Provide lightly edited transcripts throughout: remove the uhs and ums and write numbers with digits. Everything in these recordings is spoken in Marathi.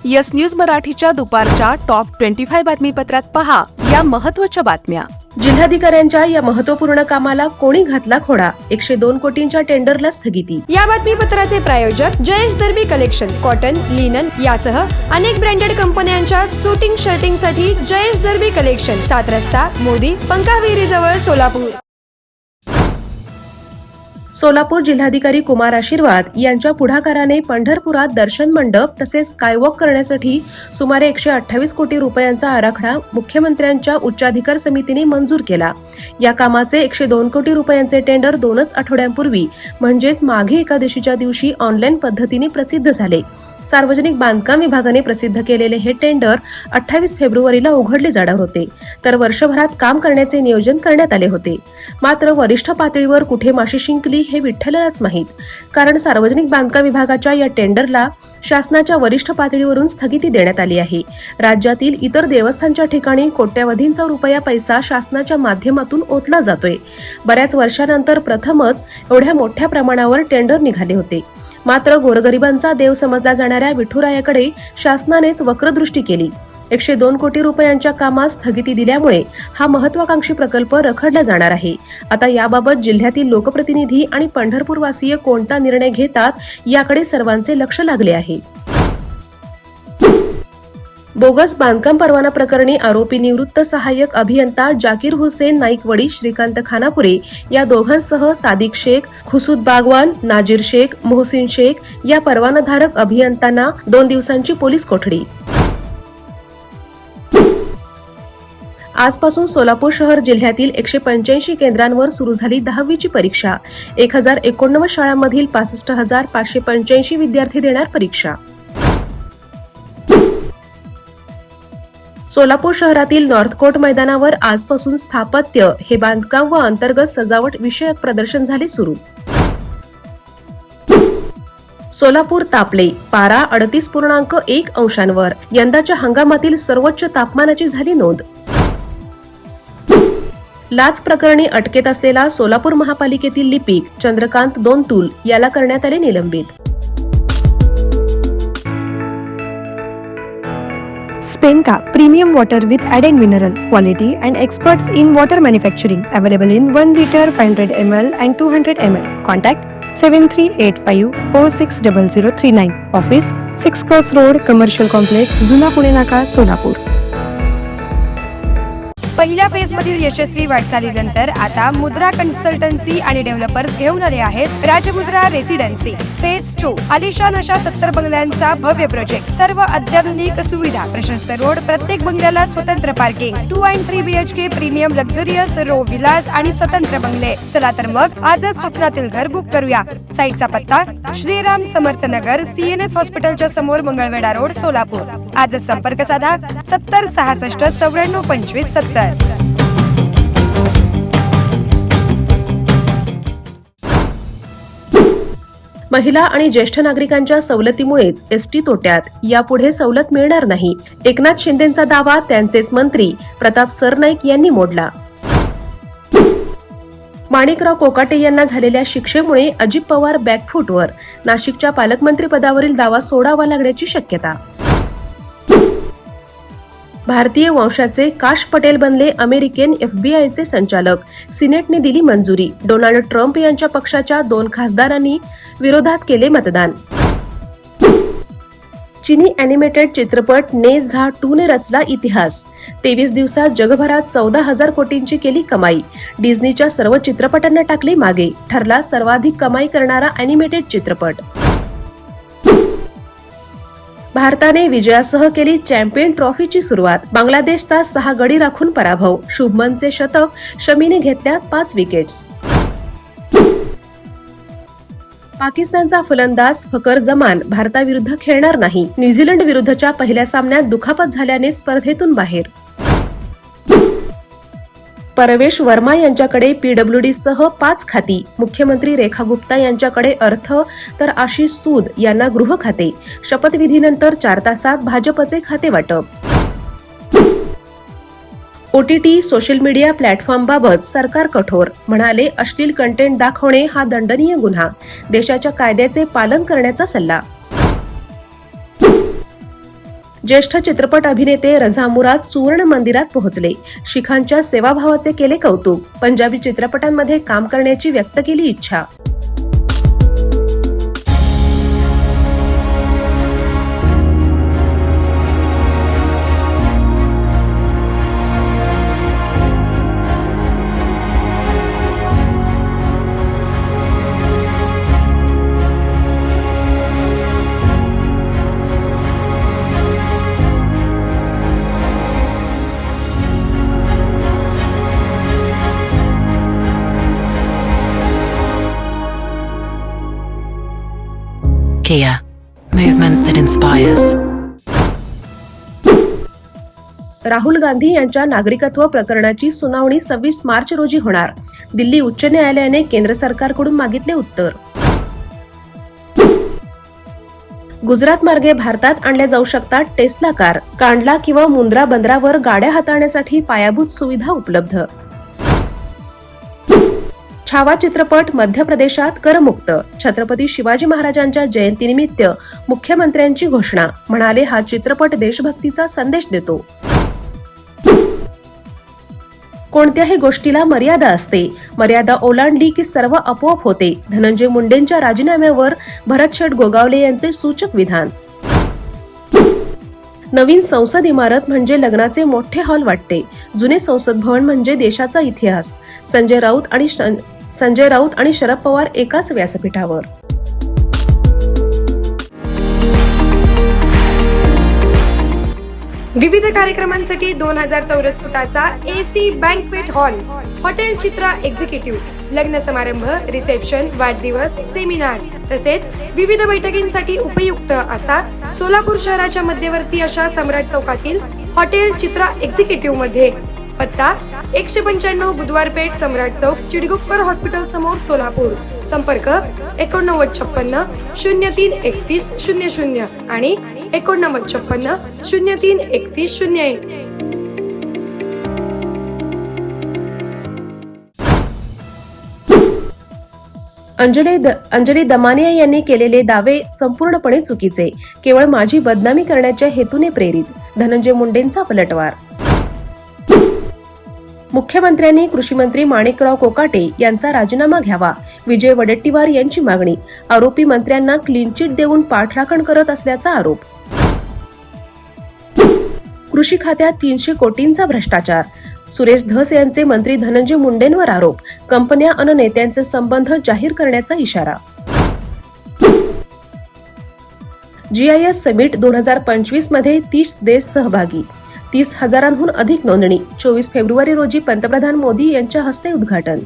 यस न्यूज मराठीच्या दुपारच्या टॉप 25 बातमीपत्रात पहा या महत्त्वाच्या बातम्या। जिल्हाधिकाऱ्यांच्या या महत्त्वपूर्ण कामाला कोणी घातला खोडा, 102 कोटींच्या टेंडरला स्थगिती। या बातमीपत्राचे प्रायोजक जयेश दर्बी कलेक्शन, कॉटन, लिनन यासह अनेक ब्रँडेड कंपन्यांच्या शूटिंग शर्टिंगसाठी जयेश दर्बी कलेक्शन, 7 रस्ता मोदी पंकाविहिरी जवळ सोलापूर। सोलापूर जिल्हाधिकारी कुमार आशीर्वाद यांच्या पुढाकाराने पंढरपुरात दर्शन मंडप तसेच स्कायवॉक करण्यासाठी सुमारे 128 कोटी रुपयांचा आराखडा मुख्यमंत्र्यांच्या उच्चाधिकार समितीने मंजूर केला। या कामाचे 102 कोटी रुपयांचे टेंडर 2 आठवड्यांपूर्वी म्हणजेच माघे एकादशीच्या दिवशी ऑनलाईन पद्धतीने प्रसिद्ध झाले। सार्वजनिक बांधकाम विभागाने प्रसिद्ध केलेले हे टेंडर 28 फेब्रुवारीला उघडले जाणार होते, तर वर्षभरात काम करण्याचे नियोजन करण्यात आले होते। मात्र वरिष्ठ पातळीवर कुठे माशी शिंकली हे विठ्ठलालाच माहीत, कारण सार्वजनिक बांधकाम विभागाच्या या टेंडरला शासनाच्या वरिष्ठ पातळीवरून स्थगिती देण्यात आली आहे। राज्यातील इतर देवस्थानच्या ठिकाणी कोट्यवधींचा रुपया पैसा शासनाच्या माध्यमातून ओतला जातोय। बऱ्याच वर्षानंतर प्रथमच एवढ्या मोठ्या प्रमाणावर टेंडर निघाले होते। मात्र गोरगरिबांचा देव समजला जाणाऱ्या विठुरायाकडे शासनानेच वक्रदृष्टी केली। 102 कोटी रुपयांच्या कामास स्थगिती दिल्यामुळे हा महत्वाकांक्षी प्रकल्प रखडला जाणार आहे। आता याबाबत जिल्ह्यातील लोकप्रतिनिधी आणि पंढरपूरवासीय कोणता निर्णय घेतात याकडे सर्वांचे लक्ष लागले आहे। बोगस बांधकाम परवाना प्रकरणी आरोपी निवृत्त सहाय्यक अभियंता जाकीर हुसेन नाईकवडी, श्रीकांत खानापुरे या दोघांसह सादिक शेख, खुसूद बागवान, नाजीर शेख, मोहसिन शेख या परवानाधारक अभियंत्यांना 2 दिवसांची पोलीस कोठडी। आजपासून सोलापूर शहर जिल्ह्यातील 185 केंद्रांवर सुरू झाली 10वीची परीक्षा। 1089 शाळांमधील 65,585 विद्यार्थी देणार परीक्षा। सोलापूर शहरातील नॉर्थ कोर्ट मैदानावर आजपासून स्थापत्य हे बांधकाम व अंतर्गत सजावट विषयक प्रदर्शन झाले सुरू। सोलापूर तापले, पारा 38.1 अंशांवर, यंदाच्या हंगामातील सर्वोच्च तापमानाची झाली नोंद। लाच प्रकरणी अटकेत असलेला सोलापूर महापालिकेतील लिपिक चंद्रकांत दोनतुल याला करण्यात आले निलंबित। Spenka Premium Water with added mineral quality and experts in water manufacturing, available in 1 liter, 500 ml and 200 ml. Contact 7385460039. Office 6 Cross Road, Commercial Complex, जुना पुणे नाका, सोलापूर। पहिल्या फेज मधील यशस्वी वाटचालीनंतर आता मुद्रा कन्सल्टन्सी आणि डेव्हलपर्स घेऊन आले आहेत राजमुद्रा रेसिडेन्सी फेज 2, आलिशान अशा 70 बंगल्यांचा भव्य प्रोजेक्ट, सर्व अत्याधुनिक सुविधा, प्रशस्त रोड, प्रत्येक बंगल्याला स्वतंत्र parking, 2 and 3 BHK premium luxurious row villas आणि स्वतंत्र बंगले। चला तर मग आजच स्वप्नातील घर बुक करूया। साईटचा पत्ता श्रीराम समर्थ नगर, CNS हॉस्पिटलच्या समोर, मंगळवेढा रोड, सोलापूर। आजच संपर्क साधा 70 66 94 25 70। महिला आणि ज्येष्ठ नागरिकांच्या सवलतीमुळेच एसटी तोट्यात, यापुढे सवलत मिळणार नाही। एकनाथ शिंदेंचा दावा त्यांचेच मंत्री प्रताप सरनाईक यांनी मोडला। माणिकराव कोकाटे यांना झालेल्या शिक्षेमुळे अजित पवार बॅकफूटवर, नाशिकच्या पालकमंत्री पदावरील दावा सोडावा लागण्याची शक्यता। भारतीय वंशाचे काश पटेल बनले अमेरिकन FBI संचालक, सिनेटने दिली मंजुरी। डोनाल्ड ट्रम्प यांच्या पक्षाच्या 2 खासदारांनी विरोधात केले मतदान। चीनी अॅनिमेटेड चित्रपट ने झा 2 ने रचला इतिहास। 23 दिवसात जगभरात 14,000 कोटींची केली कमाई। डिझनीच्या सर्व चित्रपटांना टाकले मागे, ठरला सर्वाधिक कमाई करणारा अॅनिमेटेड चित्रपट। भारताने विजयासह केली चॅम्पियन ट्रॉफीची सुरुवात। बांगलादेशचा 6 गडी राखून पराभव। शुभमनचे शतक, शमीने घेतल्या 5 विकेट्स। पाकिस्तानचा फलंदाज फकर जमान भारताविरुद्ध खेळणार नाही। न्यूझीलंड विरुद्धच्या पहिल्या सामन्यात दुखापत झाल्याने स्पर्धेतून बाहेर। परवेश वर्मा यांच्याकडे PWD सह 5 खाती, मुख्यमंत्री रेखा गुप्ता यांच्याकडे अर्थ तर आशिष सूद यांना गृह खाते। शपथविधीनंतर 4 तासात भाजपचे खाते वाटप। OTT सोशल मीडिया प्लॅटफॉर्मबाबत सरकार कठोर, म्हणाले अश्लील कंटेंट दाखवणे हा दंडनीय गुन्हा, देशाच्या कायद्याचे पालन करण्याचा सल्ला। ज्येष्ठ चित्रपट अभिनेते रझा मुराद सुवर्ण मंदिरात पोहोचले. शीखांच्या सेवाभावाचे केले कौतुक. पंजाबी चित्रपटांमध्ये काम करण्याची व्यक्त केली इच्छा. Kia, movement that inspires. Rahul Gandhi यांच्या नागरिकत्व प्रकरणाची सुनावणी 26 मार्च रोजी होणार. दिल्ली उच्च न्यायालयाने केंद्र सरकारकडून मागितले उत्तर. गुजरात मार्गे भारतात आणल्या जाऊ शकतात टेस्ला कार. कांडला किंवा मुंद्रा बंदरावर गाड्या हाताळण्यासाठी पायाभूत सुविधा उपलब्ध. छावा चित्रपट मध्य प्रदेशात करमुक्त. छत्रपती शिवाजी महाराजांच्या जयंतीनिमित्त मुख्यमंत्र्यांची घोषणा. म्हणाले, हा चित्रपट देशभक्तीचा संदेश देतो. कोणत्याही गोष्टीला मर्यादा असते. मर्यादा ओलांडली की सर्व आपोआप होते. धनंजय मुंडेंच्या राजीनाम्यावर भरतशेठ गोगावले यांचे सूचक विधान. नवीन संसद इमारत म्हणजे लग्नाचे मोठे हॉल वाटते. जुने संसद भवन म्हणजे देशाचा इतिहास. संजय राऊत आणि शरद पवार एकाच व्यासपीठावर. विविध कार्यक्रमांसाठी 2000 चौरस फुटाचा AC बँकवेट हॉल. हॉटेल चित्रा एक्झिक्युटिव्ह. लग्न समारंभ, रिसेप्शन, वाढदिवस, सेमिनार तसेच विविध बैठकींसाठी उपयुक्त असा सोलापूर शहराच्या मध्यवर्ती अशा सम्राट चौकातील हॉटेल चित्रा एक्झिक्युटिव्ह मध्ये. पत्ता 195 बुधवार पेठ, सम्राट चौक, चिडगुप्कर हॉस्पिटल समोर, सोलापूर. संपर्क 8956 0331 00 आणि 8956 0331 01. अंजली दमानिया यांनी केलेले दावे संपूर्णपणे चुकीचे. केवळ माझी बदनामी करण्याच्या हेतूने प्रेरित. धनंजय मुंडेंचा पलटवार. मुख्यमंत्र्यांनी कृषीमंत्री माणिकराव कोकाटे यांचा राजीनामा घ्यावा. विजय वडेट्टीवार यांची मागणी. आरोपी मंत्र्यांना क्लीन चिट देऊन पाठराखण करत असल्याचा आरोप. कृषी खात्यात 300 कोटींचा भ्रष्टाचार. सुरेश धस यांचे मंत्री धनंजय मुंडेंवर आरोप. कंपन्या अन नेत्यांचे संबंध जाहीर करण्याचा इशारा. GIS समिट 2025 मध्ये 30 देश सहभागी. 30,000हून अधिक नोंदणी. 24 फेब्रुवारी रोजी पंतप्रधान मोदी यांच्या हस्ते उद्घाटन.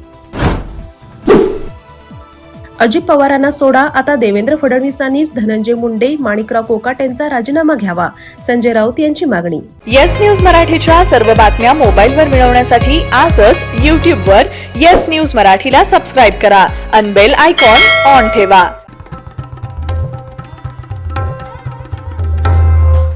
अजित पवारांना सोडा. आता देवेंद्र फडणवीसांनीच धनंजय मुंडे, माणिकराव कोकाटेंचा राजीनामा घ्यावा. संजय राऊत यांची मागणी. येस न्यूज मराठीच्या सर्व बातम्या मोबाईलवर मिळवण्यासाठी आजच YouTube वर येस न्यूज मराठीला सबस्क्राईब करा. अन बेल आयकॉन ऑन ठेवा.